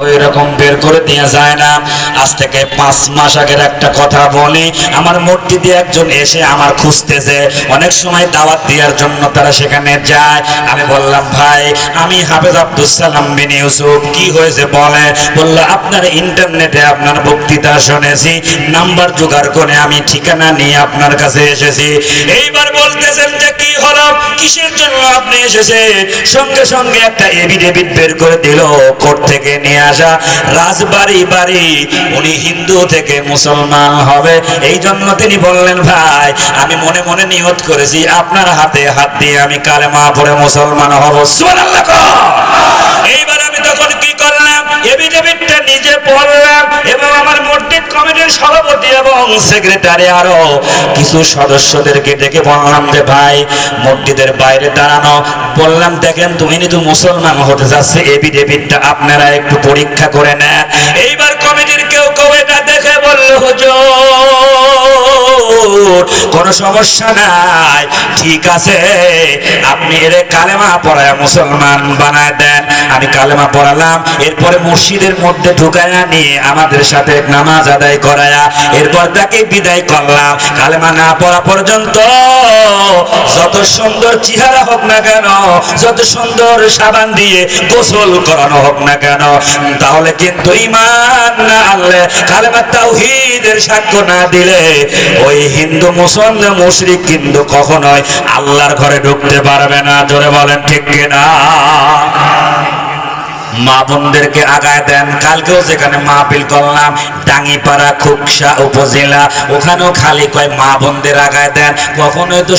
ওই রকম বের করে দিয়ে যায় না। আজ থেকে 5 মাস আগের একটা কথা বলি, আমার মসজিদে একজন এসে আমার খুঁজতেছে, অনেক সময় দাওয়াত দেওয়ার জন্য তারা সেখানে যায়। আমি বললাম, ভাই আমি হাফেজ আব্দুল সালাম বিন ইউসুফ। কি হয়েছে বলে? বলল, আপনার ইন্টারনেটে আপনার বক্তৃতা শুনেছি, নাম্বার জোগাড় করে আমি ঠিকানা নিয়ে আপনার কাছে এসেছি। এইবার বলতেছেন যে কি হলো, কিসের জন্য আপনি এসেছেন? সঙ্গে সঙ্গে একটা এফিডেভিট বের করে দিল, কোর্ট থেকে নিয়ে আসা, রাজবাড়ি বাড়ি, উনি হিন্দু থেকে মুসলমান হবে। এই জন্য তিনি বললেন, ভাই আমি মনে মনে নিয়ত করেছি আপনার হাতে হাত দিয়ে আমি কালেমা পড়ে মুসলমান হব। সুবহানাল্লাহ। এইবার আমি তখন কি করলাম, এফিডেভিটটা নিজে পড়লাম এবং আমার মসজিদ কমিটির সভাপতি এবং সেক্রেটারি আরো কিছু সদস্যদেরকে ডেকে বললাম যে ভাই মসজিদের বাইরে দাঁড়ানো, বললাম দেখেন তুমি তো মুসলমান হতে যাচ্ছে, এফিডেভিটটা আপনারা একটু পরীক্ষা করে নেন। এইবার কমিটির কেউ কেউ এটা দেখে বলল, হুজুর কোন সমস্যা নাই, ঠিক আছে আপনি এর কালেমা পড়ায় মুসলমান বানায় দেন। আমি কালেমা পড়ালাম, এরপরে মসজিদের মধ্যে ঢুকায়া নিয়ে আমাদের সাথে নামাজ আদায় করায়া এরপর তাকে বিদায় করলাম। কালেমা না পড়া পর্যন্ত যত সুন্দর চেহারা হোক না কেন, যত সুন্দর সাবান দিয়ে গোসল করানো হোক না কেন, তাহলে কিন্তু ঈমান না আনলে, কালেমা তাওহীদের সাক্ষ্য না দিলে ওই হিন্দু মুসলমান মুশরিক কিন্তু কখনোই আল্লাহর ঘরে ঢুকতে পারবে না। জোরে বলেন ঠিক কিনা? মা বোনদেরকে আগায় দেন। কালকেও যেখানে মাহফিল করলাম টাঙ্গিপাড়া খুকসা উপজেলা, ওখানেও খালি কয় মা বোনদের আগায় দেন। কখনোই তো